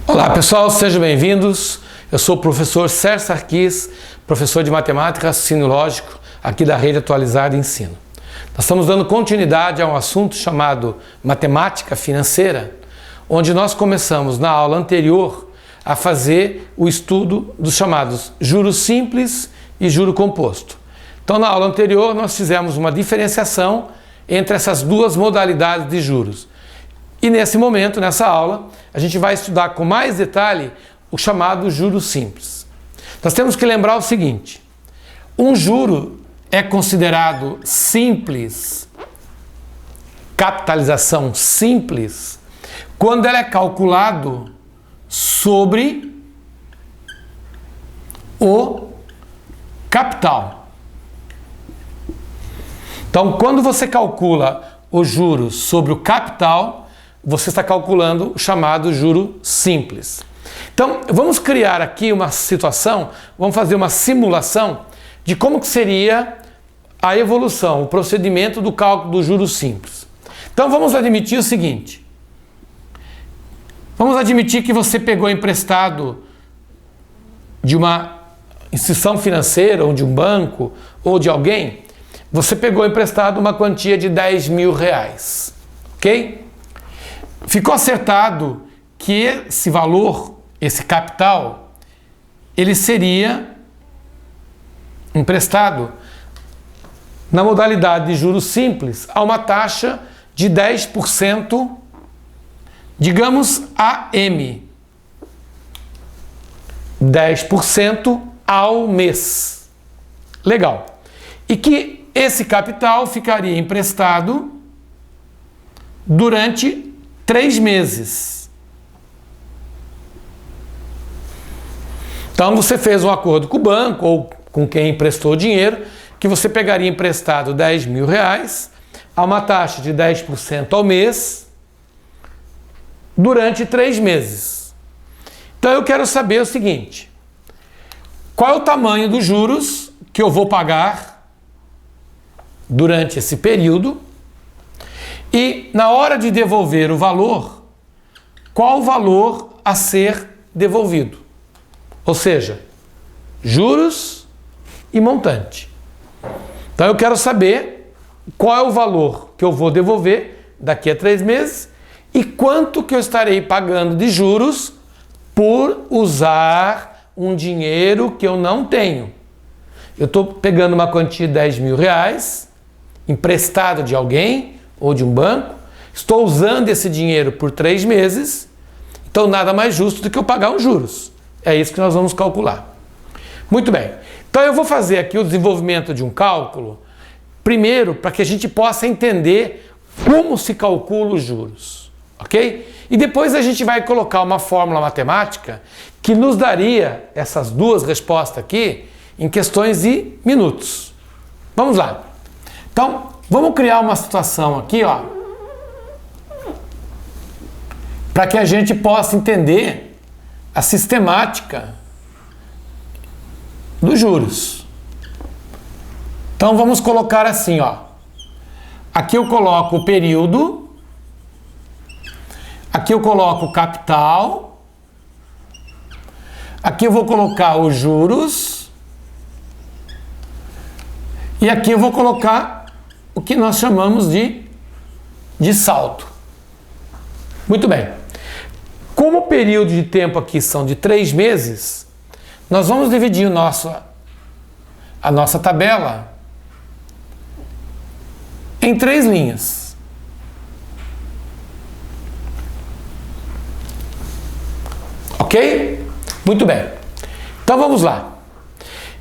Olá pessoal, sejam bem-vindos. Eu sou o professor Sérgio Sarquis, professor de Matemática e Raciocínio Lógico aqui da Rede Atualizada Ensino. Nós estamos dando continuidade a um assunto chamado Matemática Financeira, onde nós começamos na aula anterior a fazer o estudo dos chamados juros simples e juro composto. Então na aula anterior nós fizemos uma diferenciação entre essas duas modalidades de juros. E nesse momento, nessa aula, a gente vai estudar com mais detalhe o chamado juro simples. Nós temos que lembrar o seguinte: um juro é considerado simples, capitalização simples, quando ele é calculado sobre o capital. Então, quando você calcula os juros sobre o capital, você está calculando o chamado juro simples. Então, vamos criar aqui uma situação, vamos fazer uma simulação de como que seria a evolução, o procedimento do cálculo do juro simples. Então, vamos admitir o seguinte. Vamos admitir que você pegou emprestado de uma instituição financeira, ou de um banco, ou de alguém, você pegou emprestado uma quantia de R$10.000, ok? Ficou acertado que esse valor, esse capital, ele seria emprestado na modalidade de juros simples a uma taxa de 10%, digamos AM, 10% ao mês. Legal. E que esse capital ficaria emprestado durante 3 meses. Então você fez um acordo com o banco ou com quem emprestou dinheiro que você pegaria emprestado R$10.000 a uma taxa de 10% ao mês durante 3 meses. Então eu quero saber o seguinte: qual é o tamanho dos juros que eu vou pagar durante esse período? E na hora de devolver o valor, qual o valor a ser devolvido? Ou seja, juros e montante. Então eu quero saber qual é o valor que eu vou devolver daqui a 3 meses e quanto que eu estarei pagando de juros por usar um dinheiro que eu não tenho. Eu estou pegando uma quantia de R$10.000 emprestado de alguém ou de um banco, estou usando esse dinheiro por 3 meses, então nada mais justo do que eu pagar os juros. É isso que nós vamos calcular. Muito bem. Então eu vou fazer aqui o desenvolvimento de um cálculo, primeiro para que a gente possa entender como se calcula os juros, ok? E depois a gente vai colocar uma fórmula matemática que nos daria essas duas respostas aqui em questões de minutos. Vamos lá. Então, vamos criar uma situação aqui, ó, para que a gente possa entender a sistemática dos juros. Então, vamos colocar assim, ó. Aqui eu coloco o período, aqui eu coloco o capital, aqui eu vou colocar os juros e aqui eu vou colocar o que nós chamamos de saldo. Muito bem. Como o período de tempo aqui são de 3 meses, nós vamos dividir a nossa tabela em 3 linhas. Ok? Muito bem. Então vamos lá.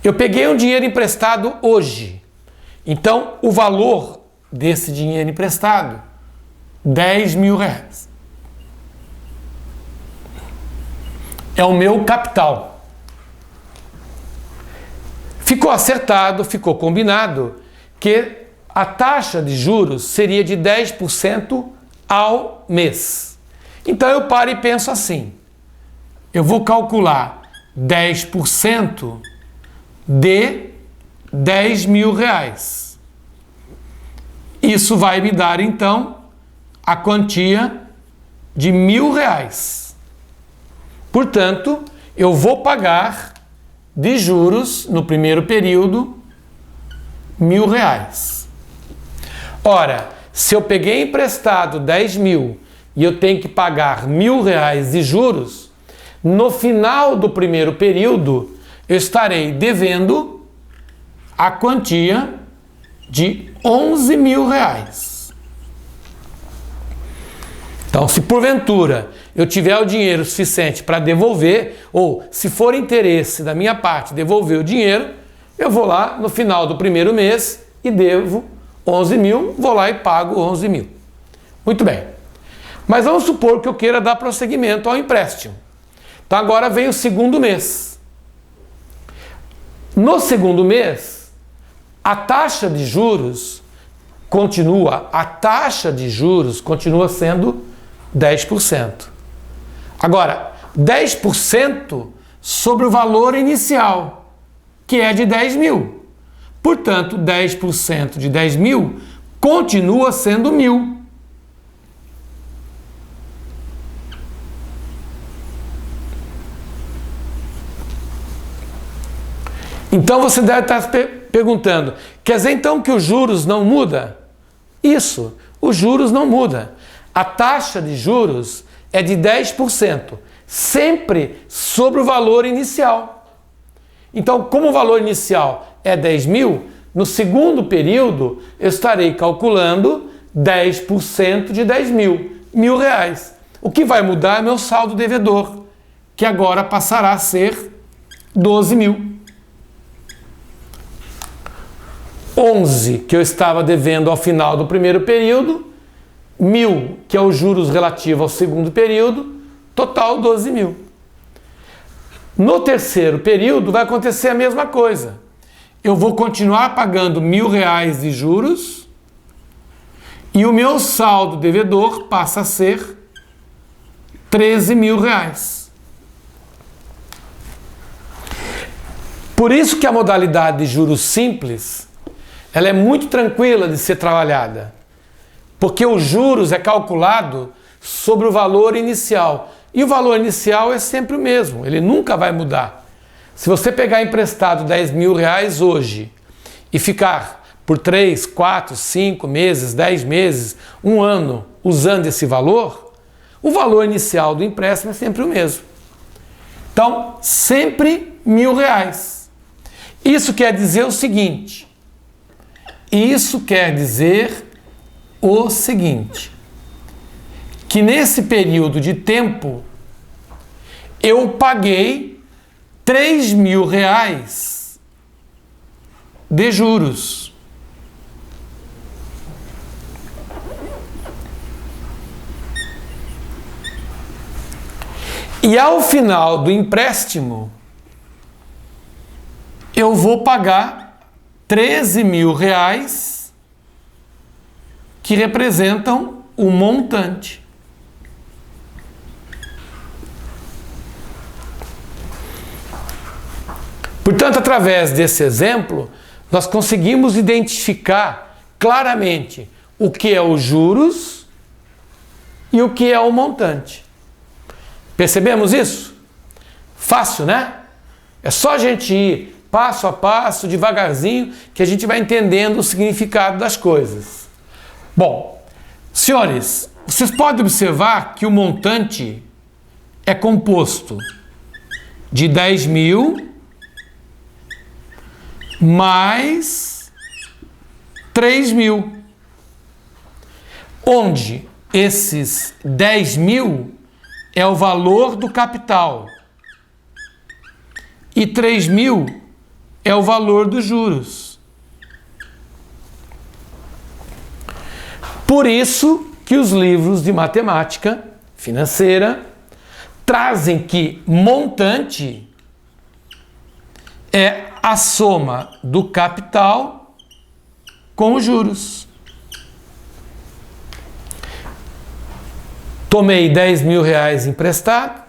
Eu peguei um dinheiro emprestado hoje. Então, o valor desse dinheiro emprestado, R$10.000. É o meu capital. Ficou acertado, ficou combinado que a taxa de juros seria de 10% ao mês. Então eu paro e penso assim: eu vou calcular 10% de R$10.000. Isso vai me dar, então, a quantia de R$1.000. Portanto, eu vou pagar de juros, no primeiro período, R$1.000. Ora, se eu peguei emprestado 10.000 e eu tenho que pagar R$1.000 de juros, no final do primeiro período, eu estarei devendo a quantia de R$11.000. Então, se porventura eu tiver o dinheiro suficiente para devolver, ou se for interesse da minha parte devolver o dinheiro, eu vou lá no final do primeiro mês e devo 11.000, vou lá e pago 11.000. Muito bem. Mas vamos supor que eu queira dar prosseguimento ao empréstimo. Então agora vem o segundo mês. No segundo mês, a taxa de juros continua sendo 10%. Agora, 10% sobre o valor inicial, que é de 10.000. Portanto, 10% de 10.000 continua sendo 1.000. Então você deve estar se perguntando, quer dizer então que os juros não mudam? Isso, os juros não mudam. A taxa de juros é de 10%, sempre sobre o valor inicial. Então, como o valor inicial é 10.000, no segundo período eu estarei calculando 10% de 10.000, R$1.000. O que vai mudar é meu saldo devedor, que agora passará a ser 12.000. 11 que eu estava devendo ao final do primeiro período, 1.000 que é os juros relativos ao segundo período, total 12.000. No terceiro período vai acontecer a mesma coisa. Eu vou continuar pagando R$1.000 de juros e o meu saldo devedor passa a ser R$13.000. Por isso que a modalidade de juros simples ela é muito tranquila de ser trabalhada, porque os juros é calculado sobre o valor inicial. E o valor inicial é sempre o mesmo, ele nunca vai mudar. Se você pegar emprestado R$10.000 hoje e ficar por 3, 4, 5 meses, 10 meses, 1 ano usando esse valor, o valor inicial do empréstimo é sempre o mesmo. Então, sempre R$1.000. Isso quer dizer o seguinte, que nesse período de tempo eu paguei R$3.000 de juros. E ao final do empréstimo, eu vou pagar R$13.000 que representam o montante. Portanto, através desse exemplo, nós conseguimos identificar claramente o que é os juros e o que é o montante. Percebemos isso? Fácil, né? É só a gente ir passo a passo, devagarzinho, que a gente vai entendendo o significado das coisas. Bom, senhores, vocês podem observar que o montante é composto de 10.000 mais 3.000, onde esses 10.000 é o valor do capital e 3.000 é o valor dos juros. Por isso que os livros de matemática financeira trazem que montante é a soma do capital com os juros. Tomei R$10.000 emprestado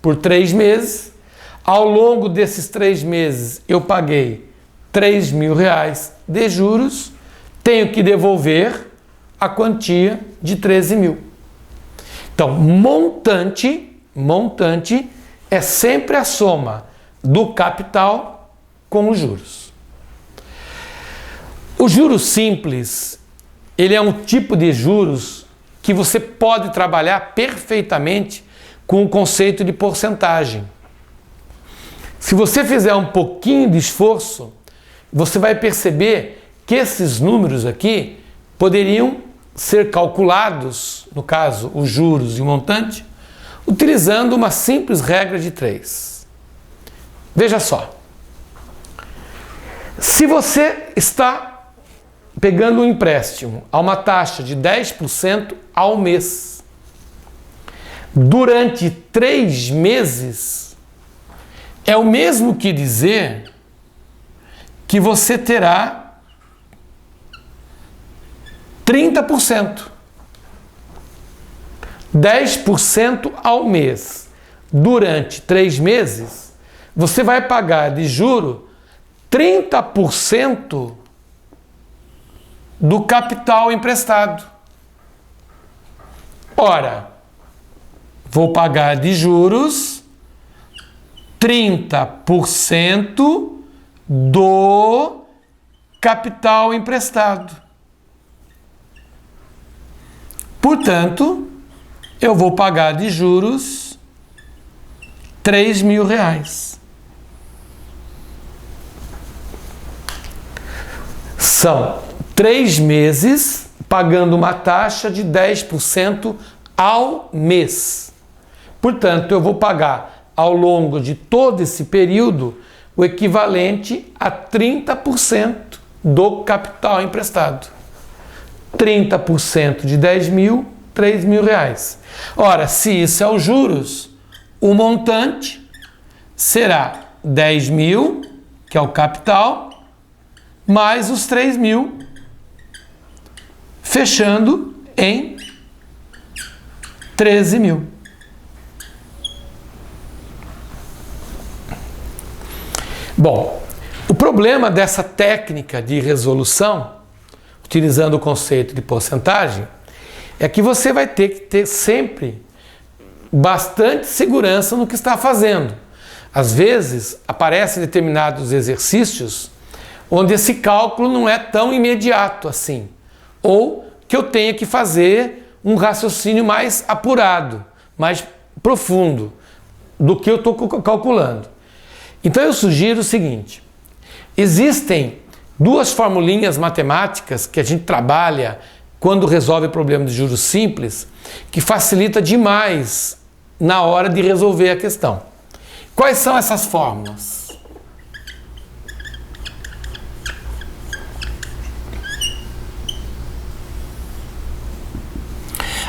por 3 meses. Ao longo desses 3 meses eu paguei R$3.000 de juros, tenho que devolver a quantia de 13 mil. Então, montante é sempre a soma do capital com os juros. O juros simples, ele é um tipo de juros que você pode trabalhar perfeitamente com o conceito de porcentagem. Se você fizer um pouquinho de esforço, você vai perceber que esses números aqui poderiam ser calculados, no caso, os juros e o montante, utilizando uma simples regra de 3. Veja só. Se você está pegando um empréstimo a uma taxa de 10% ao mês, durante 3 meses, é o mesmo que dizer que você terá 30%. 10% ao mês. Durante 3 meses, você vai pagar de juro 30% do capital emprestado. Ora, vou pagar de juros 30% do capital emprestado. Portanto, eu vou pagar de juros R$3.000. São 3 meses pagando uma taxa de 10% ao mês. Portanto, eu vou pagar ao longo de todo esse período o equivalente a 30% do capital emprestado. 30% de 10 mil, R$3.000. Ora, se isso é os juros, o montante será 10 mil, que é o capital, mais os 3 mil, fechando em 13 mil. Bom, o problema dessa técnica de resolução, utilizando o conceito de porcentagem, é que você vai ter que ter sempre bastante segurança no que está fazendo. Às vezes, aparecem determinados exercícios onde esse cálculo não é tão imediato assim, ou que eu tenha que fazer um raciocínio mais apurado, mais profundo do que eu estou calculando. Então eu sugiro o seguinte: existem 2 formulinhas matemáticas que a gente trabalha quando resolve problema de juros simples, que facilita demais na hora de resolver a questão. Quais são essas fórmulas?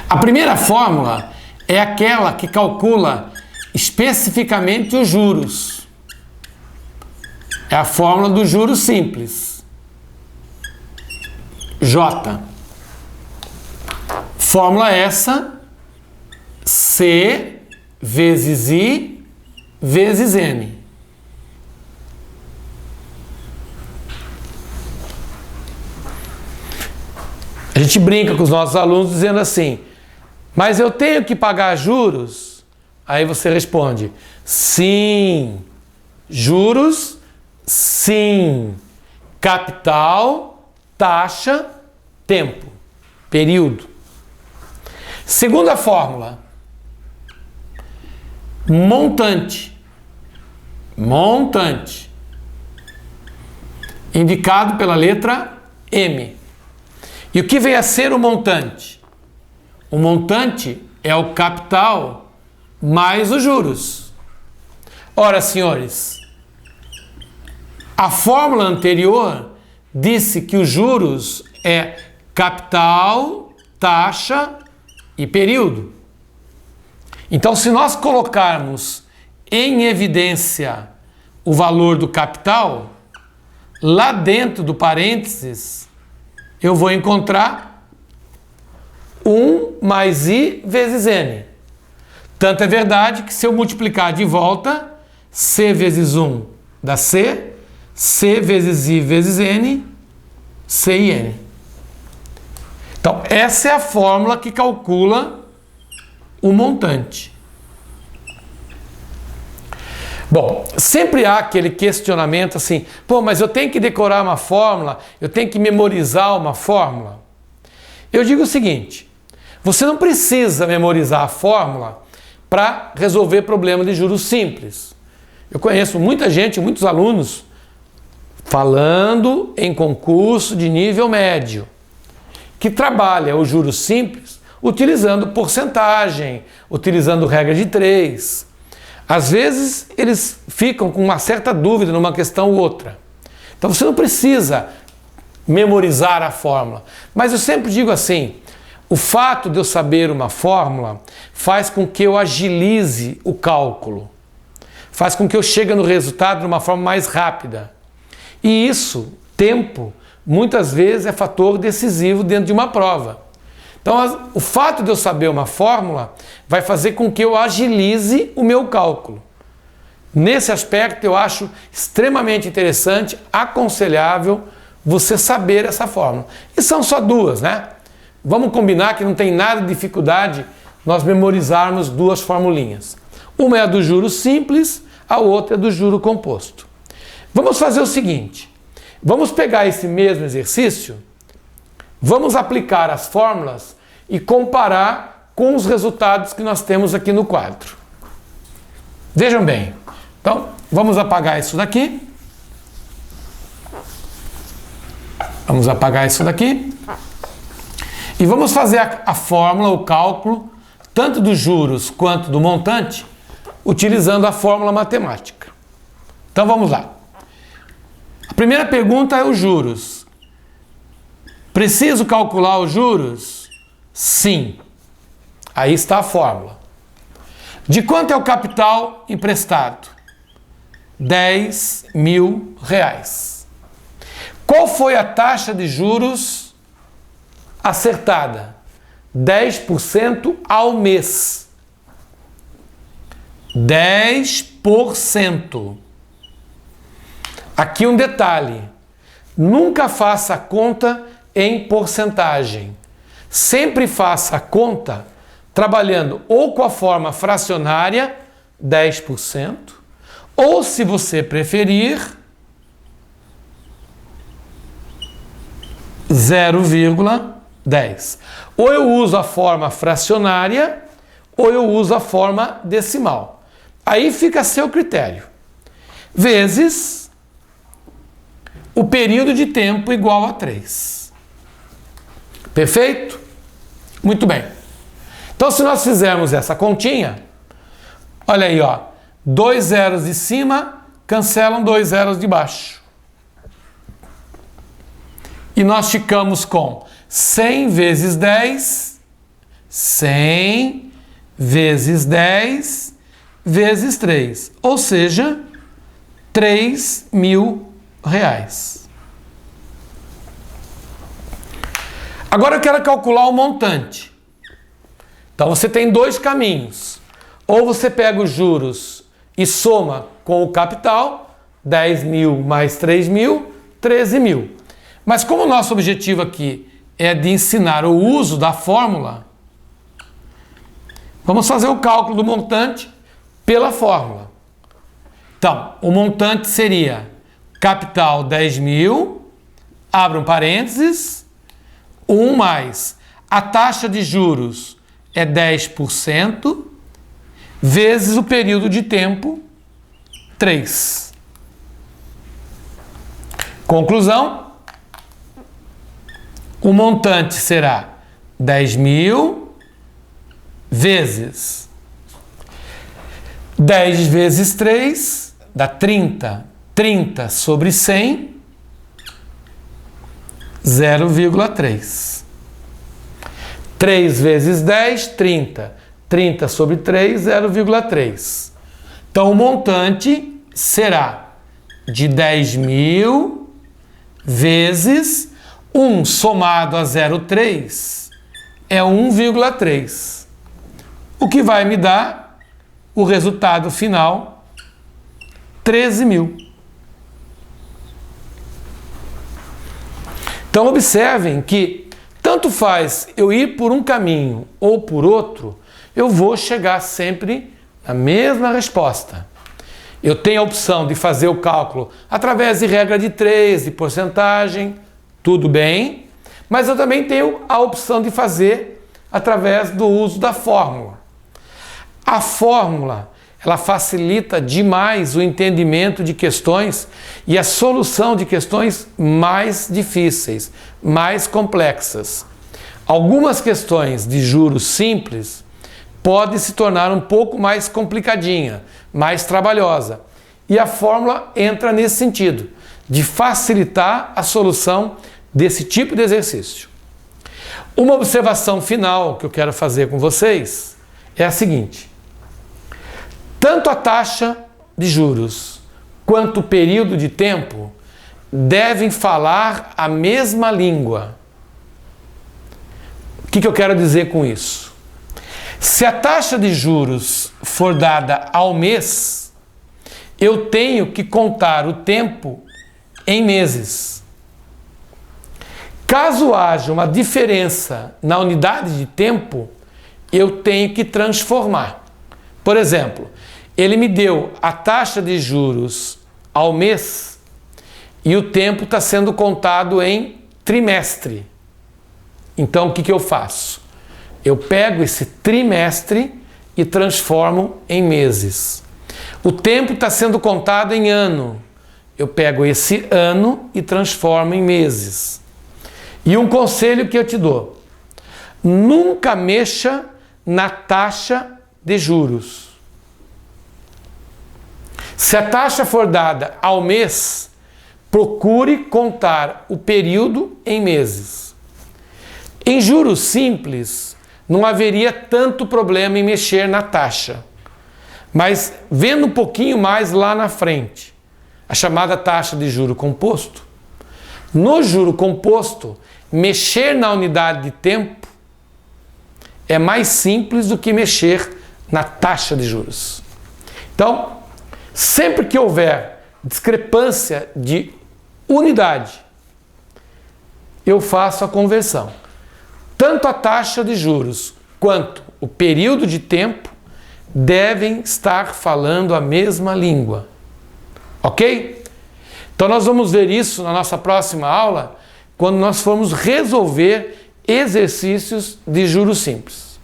A primeira fórmula é aquela que calcula especificamente os juros. É a fórmula do juros simples. J. Fórmula essa: C vezes I vezes N. A gente brinca com os nossos alunos dizendo assim: mas eu tenho que pagar juros? Aí você responde: sim. Juros, sim. Capital, taxa, tempo, período. Segunda fórmula: montante. Montante. Indicado pela letra M. E o que vem a ser o montante? O montante é o capital mais os juros. Ora, senhores, a fórmula anterior disse que os juros é capital, taxa e período. Então, se nós colocarmos em evidência o valor do capital, lá dentro do parênteses, eu vou encontrar 1 mais I vezes N. Tanto é verdade que se eu multiplicar de volta, C vezes 1 dá C, C vezes I vezes N, C e N. Então, essa é a fórmula que calcula o montante. Bom, sempre há aquele questionamento assim, pô, mas eu tenho que decorar uma fórmula, eu tenho que memorizar uma fórmula. Eu digo o seguinte, você não precisa memorizar a fórmula para resolver problema de juros simples. Eu conheço muita gente, muitos alunos, falando em concurso de nível médio, que trabalha o juros simples utilizando porcentagem, utilizando regra de 3. Às vezes eles ficam com uma certa dúvida numa questão ou outra. Então você não precisa memorizar a fórmula. Mas eu sempre digo assim, o fato de eu saber uma fórmula faz com que eu agilize o cálculo. Faz com que eu chegue no resultado de uma forma mais rápida. E isso, tempo, muitas vezes é fator decisivo dentro de uma prova. Então, o fato de eu saber uma fórmula vai fazer com que eu agilize o meu cálculo. Nesse aspecto, eu acho extremamente interessante, aconselhável, você saber essa fórmula. E são só duas, né? Vamos combinar que não tem nada de dificuldade nós memorizarmos duas formulinhas. Uma é a do juro simples, a outra é do juro composto. Vamos fazer o seguinte, vamos pegar esse mesmo exercício, vamos aplicar as fórmulas e comparar com os resultados que nós temos aqui no quadro. Vejam bem. Então, vamos apagar isso daqui. Vamos apagar isso daqui. E vamos fazer a fórmula, o cálculo, tanto dos juros quanto do montante, utilizando a fórmula matemática. Então, vamos lá. A primeira pergunta é os juros. Preciso calcular os juros? Sim. Aí está a fórmula. De quanto é o capital emprestado? R$10.000. Qual foi a taxa de juros acertada? 10% ao mês. 10%. Aqui um detalhe. Nunca faça a conta em porcentagem. Sempre faça a conta trabalhando ou com a forma fracionária, 10%, ou, se você preferir, 0,10. Ou eu uso a forma fracionária, ou eu uso a forma decimal. Aí fica a seu critério. Vezes o período de tempo igual a 3. Perfeito? Muito bem. Então, se nós fizermos essa continha, olha aí, ó, 2 zeros de cima cancelam 2 zeros de baixo. E nós ficamos com 100 vezes 10, 100 vezes 10 vezes 3, ou seja, R$3.000. Agora eu quero calcular o montante. Então você tem dois caminhos. Ou você pega os juros e soma com o capital, 10.000 mais 3.000, 13.000. Mas como o nosso objetivo aqui é de ensinar o uso da fórmula, vamos fazer o cálculo do montante pela fórmula. Então, o montante seria capital 10.000, abra um parênteses, 1 mais a taxa de juros é 10%, vezes o período de tempo, 3. Conclusão, o montante será 10.000 vezes 10 vezes 3, dá 30. 30 sobre 100, 0,3. 3 vezes 10, 30. 30 sobre 3, 0,3. Então, o montante será de 10.000 vezes 1 somado a 0,3 é 1,3. O que vai me dar o resultado final, 13.000. Então observem que tanto faz eu ir por um caminho ou por outro, eu vou chegar sempre na mesma resposta. Eu tenho a opção de fazer o cálculo através de regra de 3, de porcentagem, tudo bem, mas eu também tenho a opção de fazer através do uso da fórmula. A fórmula, ela facilita demais o entendimento de questões e a solução de questões mais difíceis, mais complexas. Algumas questões de juros simples podem se tornar um pouco mais complicadinha, mais trabalhosa. E a fórmula entra nesse sentido, de facilitar a solução desse tipo de exercício. Uma observação final que eu quero fazer com vocês é a seguinte: tanto a taxa de juros quanto o período de tempo devem falar a mesma língua. O que eu quero dizer com isso? Se a taxa de juros for dada ao mês, eu tenho que contar o tempo em meses. Caso haja uma diferença na unidade de tempo, eu tenho que transformar. Por exemplo, ele me deu a taxa de juros ao mês e o tempo está sendo contado em trimestre. Então, o que eu faço? Eu pego esse trimestre e transformo em meses. O tempo está sendo contado em ano. Eu pego esse ano e transformo em meses. E um conselho que eu te dou: nunca mexa na taxa de juros. Se a taxa for dada ao mês, procure contar o período em meses. Em juros simples, não haveria tanto problema em mexer na taxa. Mas vendo um pouquinho mais lá na frente, a chamada taxa de juro composto, no juro composto, mexer na unidade de tempo é mais simples do que mexer na taxa de juros. Então, sempre que houver discrepância de unidade, eu faço a conversão. Tanto a taxa de juros quanto o período de tempo devem estar falando a mesma língua. Ok? Então nós vamos ver isso na nossa próxima aula, quando nós formos resolver exercícios de juros simples.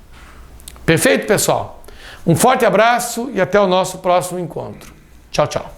Perfeito, pessoal? Um forte abraço e até o nosso próximo encontro. Tchau, tchau.